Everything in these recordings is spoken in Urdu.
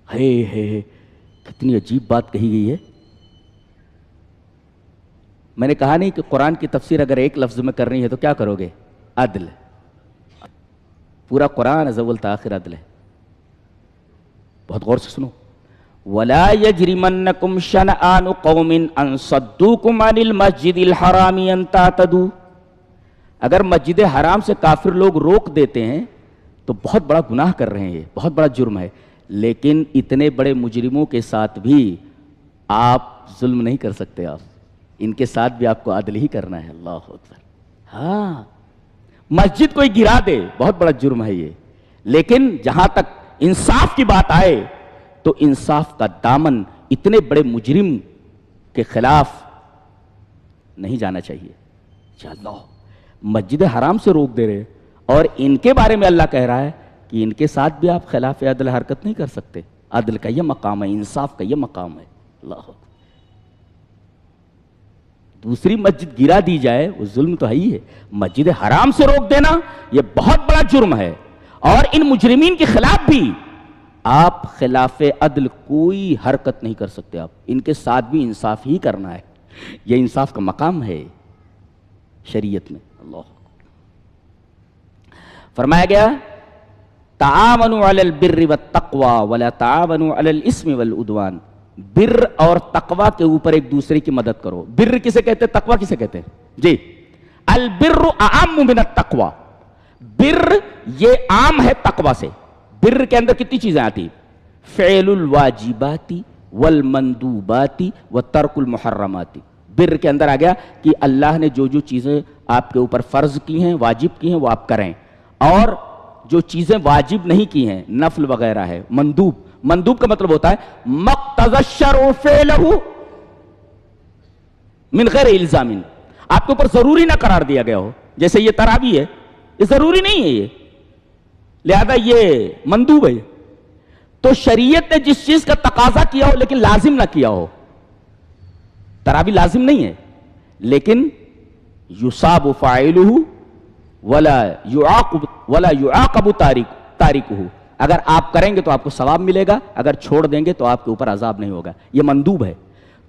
ہے کتنی عجیب بات کہی گئی ہے. میں نے کہا نہیں کہ قرآن کی تفسیر اگر ایک لفظ میں کرنی ہے تو کیا کرو گے؟ عدل. پورا قرآن از اول تا آخر عدل ہے. بہت غور سے سنو. وَلَا يَجْرِمَنَّكُمْ شَنَآنُ قَوْمٍ أَن صَدُّوكُمْ عَنِ الْمَسْجِدِ الْحَرَامِ أَن تَعْتَدُوا. اگر مسجد حرام سے کافر لوگ روک دیتے ہیں تو بہت بڑا گناہ کر رہے ہیں، یہ بہت بڑا جرم ہے. لیکن اتنے بڑے مجرموں کے ساتھ بھی آپ ظلم نہیں کر سکتے. آپ ان کے ساتھ بھی آپ کو عدل ہی کرنا ہے. اللہ اکبر. ہاں، مسجد کوئی گرا دے بہت بڑا جرم ہے یہ، لیکن جہاں تک انصاف کی بات آئے تو انصاف کا دامن اتنے بڑے مجرم کے خلاف نہیں جانا چاہیے. اللہ مسجد حرام سے روک دے رہے اور ان کے بارے میں اللہ کہہ رہا ہے کہ ان کے ساتھ بھی آپ خلاف عدل حرکت نہیں کر سکتے. عدل کا یہ مقام ہے، انصاف کا یہ مقام ہے. اللہ. دوسری مسجد گرا دی جائے وہ ظلم تو ہے ہی ہے. مسجد حرام سے روک دینا یہ بہت بڑا جرم ہے، اور ان مجرمین کے خلاف بھی آپ خلاف عدل کوئی حرکت نہیں کر سکتے. آپ ان کے ساتھ بھی انصاف ہی کرنا ہے. یہ انصاف کا مقام ہے شریعت میں. اللہ. فرمایا گیا تعاونوا علی البر والتقوی ولا تعاونوا علی الاسم والعدوان. بر اور تقوی کے اوپر ایک دوسرے کی مدد کرو. بر کسے کہتے ہیں؟ تقوی کسے کہتے ہیں؟ جی، البر اعم من التقوی. بر یہ عام ہے تقوی سے. بر کے اندر کتنی چیزیں آتی؟ فعل الواجبات والمندوبات وترک المحرمات. بر کے اندر آ گیا کہ اللہ نے جو جو چیزیں آپ کے اوپر فرض کی ہیں، واجب کی ہیں، وہ آپ کریں، اور جو چیزیں واجب نہیں کی ہیں، نفل وغیرہ ہے. مندوب، مندوب کا مطلب ہوتا ہے مقتضى الشرع فعلہ من غیر الزام. آپ کے اوپر ضروری نہ قرار دیا گیا ہو. جیسے یہ تراویح ہے، یہ ضروری نہیں ہے، یہ لہذا یہ مندوب ہے. تو شریعت نے جس چیز کا تقاضا کیا ہو لیکن لازم نہ کیا ہو، تراویح لازم نہیں ہے لیکن یصاب فاعلہ ولا یعاقب تارکہ. اگر آپ کریں گے تو آپ کو ثواب ملے گا، اگر چھوڑ دیں گے تو آپ کے اوپر عذاب نہیں ہوگا. یہ مندوب ہے.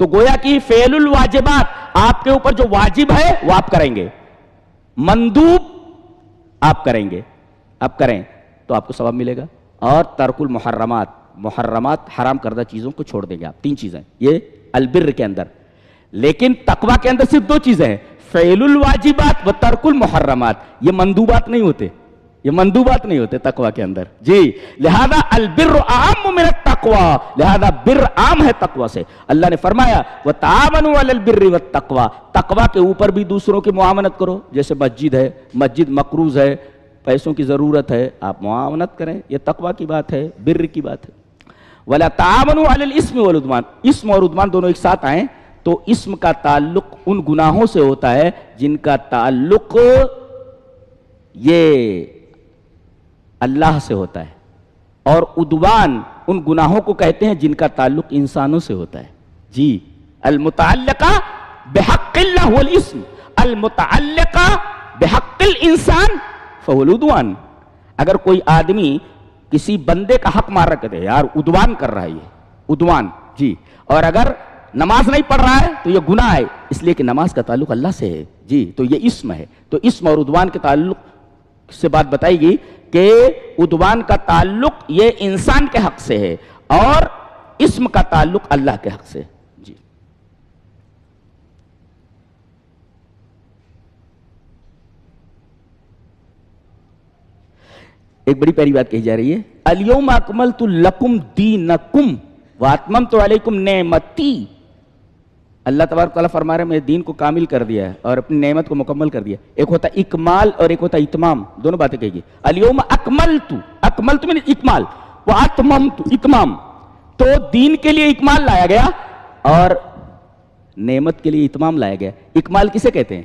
تو گویا کہ فعل الواجبات، آپ کے اوپر جو واجب ہے وہ آپ کریں گے، مندوب آپ کریں گے، آپ کریں تو آپ کو ثواب ملے گا. اور ترک المحرمات، محرمات حرام کردہ چیزوں کو چھوڑ دیں گے آپ. 3 چیزیں یہ البر کے اندر. لیکن تقوی کے اندر صرف 2 چیزیں ہیں، فعل الواجبات و ترک المحرمات. یہ مندوبات نہیں ہوتے، یہ مندوبات نہیں ہوتے تقوی کے اندر. جی، لہذا البر اعم من التقوی، لہذا بر عام ہے تقوی سے. اللہ نے فرمایا وتعاونوا علی البر والتقوی. تقوی کے اوپر بھی دوسروں کی معاونت کرو. جیسے مسجد ہے، مسجد مقروض ہے، پیسوں کی ضرورت ہے، آپ معاونت کریں، یہ تقوی کی بات ہے، بر کی بات ہے. ولا تعاونوا علی الاسم والعدوان. اسم اور عدوان دونوں ایک ساتھ آئیں تو اسم کا تعلق ان گناہوں سے ہوتا ہے جن کا تعلق یہ اللہ سے ہوتا ہے، اور عدوان ان گناہوں کو کہتے ہیں جن کا تعلق انسانوں سے ہوتا ہے. جی، المتعلقہ بحق اللہ هو الاسم، المتعلقہ بحق الانسان فهو العدوان. اگر کوئی آدمی کسی بندے کا حق مار رکھتے یار عدوان کر رہا ہے، یہ عدوان. جی، اور اگر نماز نہیں پڑھ رہا ہے تو یہ گناہ ہے، اس لیے کہ نماز کا تعلق اللہ سے ہے. جی، تو یہ اسم ہے. تو اسم اور عدوان کے تعلق سے بات بتائی گئی کہ عدوان کا تعلق یہ انسان کے حق سے ہے اور اسم کا تعلق اللہ کے حق سے. جی، ایک بڑی پیاری بات کہی جا رہی ہے، الیوم اکملت لکم دینکم واتممت علیکم نعمتی. اللہ تبارک تعالیٰ فرما رہے ہیں میں دین کو کامل کر دیا ہے اور اپنی نعمت کو مکمل کر دیا. ایک ہوتا اکمال اور ایک ہوتا اتمام، دونوں باتیں کہی گئی. الیوم اکملت، اکملت میں اکمال، واتممت اتمام. تو دین کے لیے اکمال لایا گیا اور نعمت کے لیے اتمام لایا گیا. اکمال کسے کہتے ہیں؟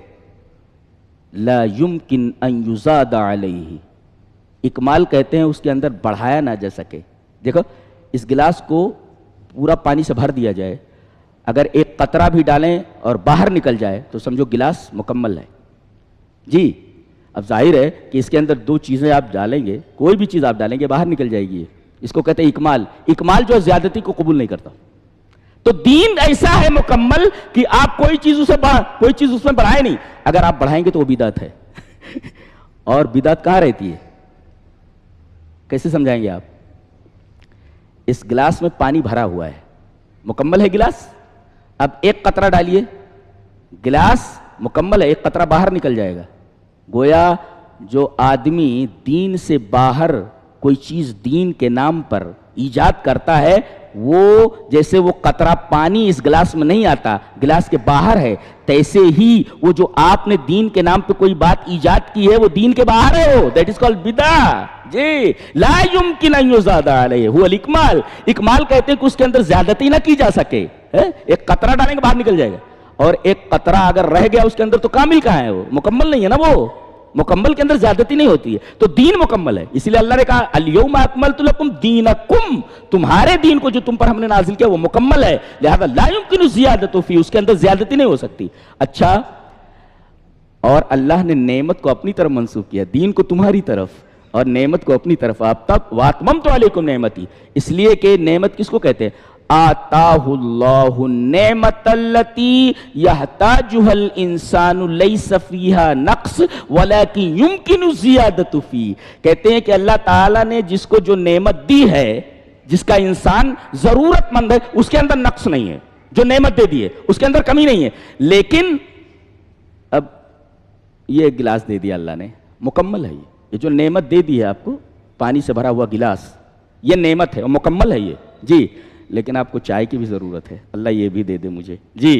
لا یمکن ان یزاد علیہ. اکمال کہتے ہیں اس کے اندر بڑھایا نہ جا سکے. دیکھو اس گلاس کو پورا پانی سے بھر دیا جائے، اگر ایک قطرہ بھی ڈالیں اور باہر نکل جائے تو سمجھو گلاس مکمل ہے. جی، اب ظاہر ہے کہ اس کے اندر 2 چیزیں آپ ڈالیں گے، کوئی بھی چیز آپ ڈالیں گے باہر نکل جائے گی. اس کو کہتے ہیں اکمال. اکمال جو زیادتی کو قبول نہیں کرتا. تو دین ایسا ہے مکمل کہ آپ کوئی چیز اس میں بڑھائے نہیں. اگر آپ بڑھائیں گے تو وہ بدعت ہے. اور بدعت کہاں رہتی ہے؟ کیسے سمجھائیں گے آپ؟ اس گلاس میں پانی بھرا ہوا ہے, مکمل ہے گلاس. اب ایک قطرہ ڈالیے, گلاس مکمل ہے, ایک قطرہ باہر نکل جائے گا. گویا جو آدمی دین سے باہر کوئی چیز دین کے نام پر ایجاد کرتا ہے, وہ جیسے وہ قطرہ پانی اس گلاس میں نہیں آتا, گلاس کے باہر ہے, تیسے ہی وہ جو آپ نے دین کے نام پہ کوئی بات ایجاد کی ہے وہ دین کے باہر ہے. وہ دیٹ از کالڈ بدعہ. جی, لا یمکن ان یزاد علیہ هو الاکمال. اکمال کہتے ہیں کہ اس کے اندر زیادتی نہ کی جا سکے. ایک قطرہ ڈالیں گے باہر نکل جائے گا, اور ایک قطرہ اگر رہ گیا اس کے اندر تو کامل کہاں ہے؟ وہ مکمل نہیں ہے نا. وہ مکمل کے اندر زیادتی نہیں ہوتی ہے. تو دین مکمل ہے. اسی لیے اللہ نے کہا الیوم اکملت لکم دینکم, تمہارے دین کو جو تم پر ہم نے نازل کیا وہ مکمل ہے, لہذا لا یمکن الزیادۃ فی, اس کے اندر زیادتی نہیں ہو سکتی. اچھا, اور اللہ نے نعمت کو اپنی طرف منسوب کیا, دین کو تمہاری طرف اور نعمت کو اپنی طرف. آپ تک واتممت علیکم نعمتی, اس لیے کہ نعمت کس کو کہتے ہیں؟ آتاہ اللہ النعمت التی یحتاجها الانسان لیس فیہا نقص ولکن یمکن الزیادۃ فی. کہتے ہیں کہ اللہ تعالیٰ نے جس کو جو نعمت دی ہے, جس کا انسان ضرورت مند ہے, اس کے اندر نقص نہیں ہے. جو نعمت دے دی ہے اس کے اندر کمی نہیں ہے. لیکن اب یہ گلاس دے دیا اللہ نے, مکمل ہے. یہ جو نعمت دے دی ہے آپ کو, پانی سے بھرا ہوا گلاس, یہ نعمت ہے اور مکمل ہے یہ. جی, لیکن آپ کو چائے کی بھی ضرورت ہے, اللہ یہ بھی دے دے مجھے. جی,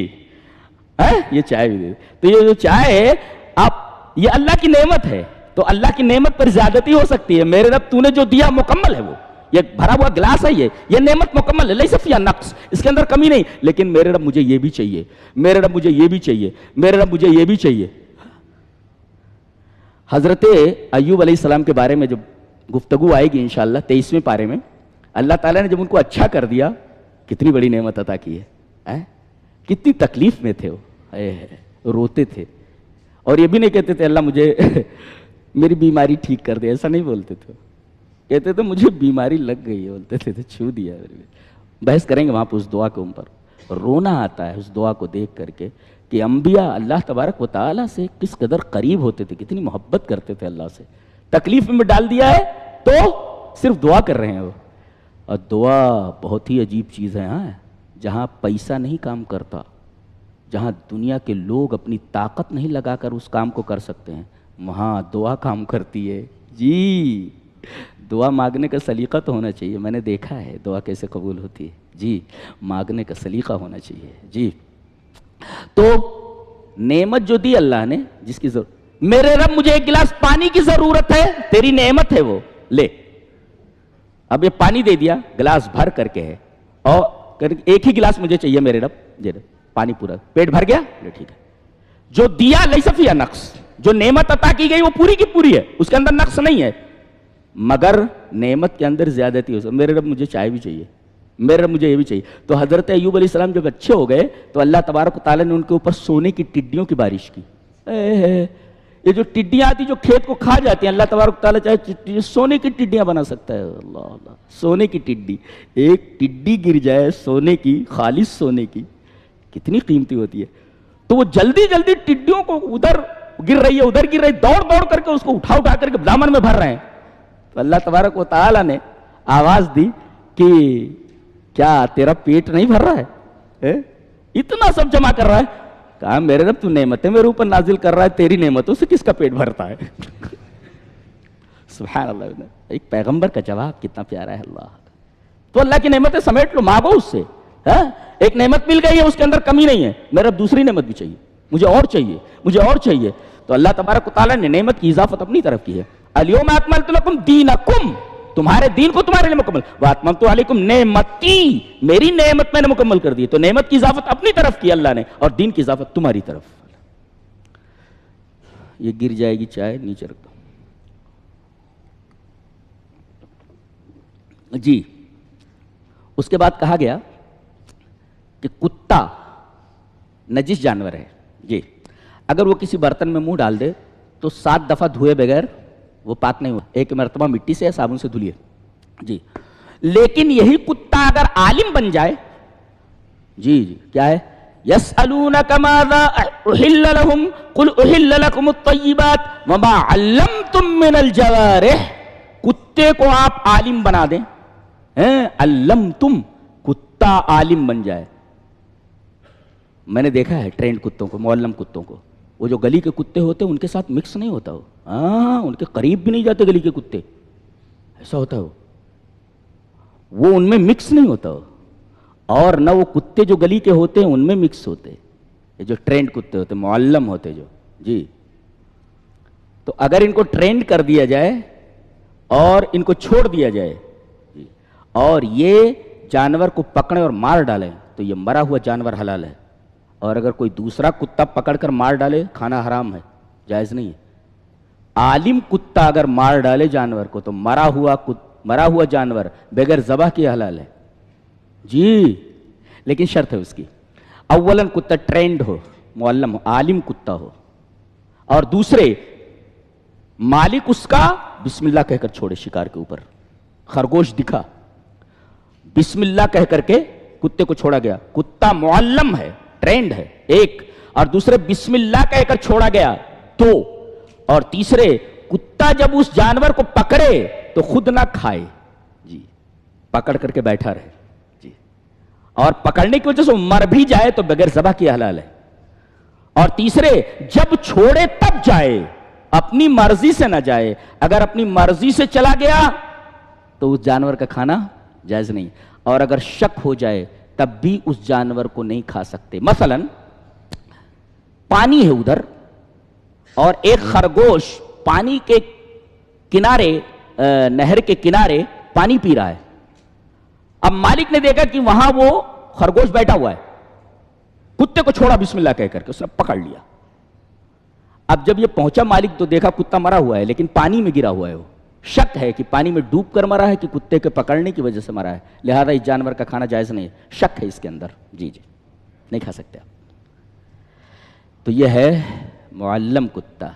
یہ چائے بھی دے دے. تو یہ جو چائے ہے آپ, یہ اللہ کی نعمت ہے, تو اللہ کی نعمت پر زیادتی ہو سکتی ہے. میرے رب تو نے جو دیا مکمل ہے, وہ یہ بھرا ہوا گلاس ہے, یہ نعمت مکمل ہے, لیس فیہا نقص, اس کے اندر کمی نہیں. لیکن میرے رب مجھے یہ بھی چاہیے, میرے رب مجھے یہ بھی چاہیے, میرے رب مجھے یہ بھی چاہیے. حضرت ایوب علیہ السلام کے بارے میں جب گفتگو آئے گی انشاءاللہ 23ویں پارے میں, اللہ تعالیٰ نے جب ان کو اچھا کر دیا, کتنی بڑی نعمت عطا کی ہے. کتنی تکلیف میں تھے وہ, روتے تھے, اور یہ بھی نہیں کہتے تھے اللہ مجھے میری بیماری ٹھیک کر دے, ایسا نہیں بولتے تھے. کہتے تھے مجھے بیماری لگ گئی ہے, بولتے تھے چھو دیا. بحث کریں گے وہاں پہ اس دعا کے اوپر. رونا آتا ہے اس دعا کو دیکھ کر کے کہ انبیاء اللہ تبارک و تعالیٰ سے کس قدر قریب ہوتے تھے, کتنی محبت کرتے تھے اللہ سے. تکلیف میں ڈال دیا ہے تو صرف دعا کر رہے ہیں وہ. اور دعا بہت ہی عجیب چیز ہے. جہاں پیسہ نہیں کام کرتا, جہاں دنیا کے لوگ اپنی طاقت نہیں لگا کر اس کام کو کر سکتے ہیں, وہاں دعا کام کرتی ہے. جی, دعا مانگنے کا سلیقہ تو ہونا چاہیے. میں نے دیکھا ہے دعا کیسے قبول ہوتی ہے. جی, مانگنے کا سلیقہ ہونا چاہیے. جی, تو نعمت جو دی اللہ نے, جس کی ضرورت, میرے رب مجھے ایک گلاس پانی کی ضرورت ہے, تیری نعمت ہے وہ, لے. اب یہ پانی دے دیا, گلاس بھر کر کے ہے, اور ایک ہی گلاس مجھے چاہیے میرے رب, پانی پورا, پیٹ بھر گیا, ٹھیک ہے. جو دیا لیس فیہا نقص, جو نعمت عطا کی گئی وہ پوری کی پوری ہے, اس کے اندر نقص نہیں ہے. مگر نعمت کے اندر زیادتی ہو سکتی. میرے رب مجھے چائے بھی چاہیے, میرے رب مجھے یہ بھی چاہیے. تو حضرت ایوب علیہ السلام جب اچھے ہو گئے تو اللہ تبارک و تعالیٰ نے ان کے اوپر سونے کی ٹڈیوں کی بارش کی. یہ جو ٹڈیاں آتی جو کھیت کو کھا جاتی ہیں, اللہ تبارک و تعالیٰ چاہے سونے کی ٹڈیاں بنا سکتا ہے. اللہ اللہ, سونے کی ٹڈی, ایک ٹڈی گر جائے سونے کی, خالص سونے کی, کتنی قیمتی ہوتی ہے. تو وہ جلدی جلدی ٹڈیوں کو ادھر گر رہی ہے, ادھر گر رہی, دوڑ دوڑ کر کے اس کو اٹھا کر کے دامن میں بھر رہے ہیں. تو اللہ تبارک و تعالیٰ نے آواز دی کہ کیا تیرا پیٹ نہیں بھر رہا ہے, اتنا سب جمع کر رہا ہے. کہا میرے رب تو نعمتیں میرے اوپر نازل کر رہا ہے, تیری نعمتوں سے کس کا پیٹ بھرتا ہے. سبحان اللہ, ایک پیغمبر کا جواب کتنا پیارا ہے. اللہ, تو اللہ کی نعمتیں سمیٹ لو, مانگو اس سے. ایک نعمت مل گئی ہے, اس کے اندر کمی نہیں ہے, میرے رب دوسری نعمت بھی چاہیے, مجھے اور چاہیے, مجھے اور چاہیے. تو اللہ تبارک و تعالیٰ نے نعمت کی اضافت اپنی طرف کی ہے. الیوم اکملت لکم دینکم, تمہارے دین کو تمہارے لیے مکمل. واتممت علیکم نعمتی, میری نعمت میں نے مکمل کر دی. تو نعمت کی اضافت اپنی طرف کی اللہ نے, اور دین کی اضافت تمہاری طرف. یہ گر جائے گی چائے, نیچے رکھ دو. جی, اس کے بعد کہا گیا کہ کتا نجس جانور ہے. جی, اگر وہ کسی برتن میں منہ ڈال دے تو 7 دفعہ دھوئے بغیر وہ پاک نہیں ہوا. ایک مرتبہ مٹی سے یا صابن سے دھلیے. جی, لیکن یہی کتا اگر عالم بن جائے، جی جی کیا ہے، یسألونک ماذا احل لہم قل احل لکم الطیبات وما علمتم من الجوارح، کتے کو آپ عالم بنا دیں، علمتم، کتا عالم بن جائے. میں نے دیکھا ہے ٹرینڈ کتوں کو، معلم کتوں کو، وہ جو گلی کے کتے ہوتے ہیں ان کے ساتھ مکس نہیں ہوتا، ان کے قریب بھی نہیں جاتے گلی کے کتے، ایسا ہوتا ہے وہ ان میں مکس نہیں ہوتا، اور نہ وہ کتے جو گلی کے ہوتے ہیں ان میں مکس ہوتے، یہ جو ٹرینڈ کتے ہوتے معلم ہوتے جو، جی. تو اگر ان کو ٹرینڈ کر دیا جائے اور ان کو چھوڑ دیا جائے جی، اور یہ جانور کو پکڑے اور مار ڈالیں تو یہ مرا ہوا جانور حلال ہے، اور اگر کوئی دوسرا کتا پکڑ کر مار ڈالے کھانا حرام ہے، جائز نہیں ہے. عالم کتا اگر مار ڈالے جانور کو تو مرا ہوا جانور بغیر ذبح کے حلال ہے جی. لیکن شرط ہے اس کی، اولاً کتا ٹرینڈ ہو، معلم ہو، عالم کتا ہو، اور دوسرے مالک اس کا بسم اللہ کہہ کر چھوڑے شکار کے اوپر. خرگوش دکھا، بسم اللہ کہہ کر کے کتے کو چھوڑا گیا، کتا معلم ہے، ٹرینڈ ہے ایک، اور دوسرے بسم اللہ کہہ کر چھوڑا گیا دو، اور تیسرے کتا جب اس جانور کو پکڑے تو خود نہ کھائے جی، پکڑ کر کے بیٹھا رہے جی، اور پکڑنے کی وجہ سے مر بھی جائے تو بغیر ذبح کی حلال ہے. اور تیسرے جب چھوڑے تب جائے، اپنی مرضی سے نہ جائے، اگر اپنی مرضی سے چلا گیا تو اس جانور کا کھانا جائز نہیں، اور اگر شک ہو جائے تب بھی اس جانور کو نہیں کھا سکتے. مثلا پانی ہے ادھر اور ایک خرگوش پانی کے کنارے، نہر کے کنارے پانی پی رہا ہے. اب مالک نے دیکھا کہ وہاں وہ خرگوش بیٹھا ہوا ہے، کتے کو چھوڑا بسم اللہ کہہ کر کے، اس نے پکڑ لیا. اب جب یہ پہنچا مالک تو دیکھا کتا مرا ہوا ہے لیکن پانی میں گرا ہوا ہے، وہ شک ہے کہ پانی میں ڈوب کر مرا ہے کہ کتے کے پکڑنے کی وجہ سے مرا ہے، لہذا اس جانور کا کھانا جائز نہیں ہے، شک ہے اس کے اندر جی جی، نہیں کھا سکتے آپ. تو یہ ہے معلم کتا،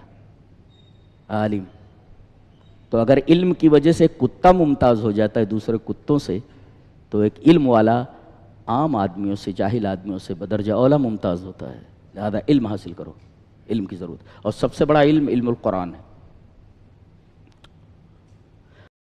عالم. تو اگر علم کی وجہ سے کتا ممتاز ہو جاتا ہے دوسرے کتوں سے تو ایک علم والا عام آدمیوں سے، جاہل آدمیوں سے بدرجہ اولا ممتاز ہوتا ہے. لہذا علم حاصل کرو، علم کی ضرورت، اور سب سے بڑا علم علم القرآن ہے.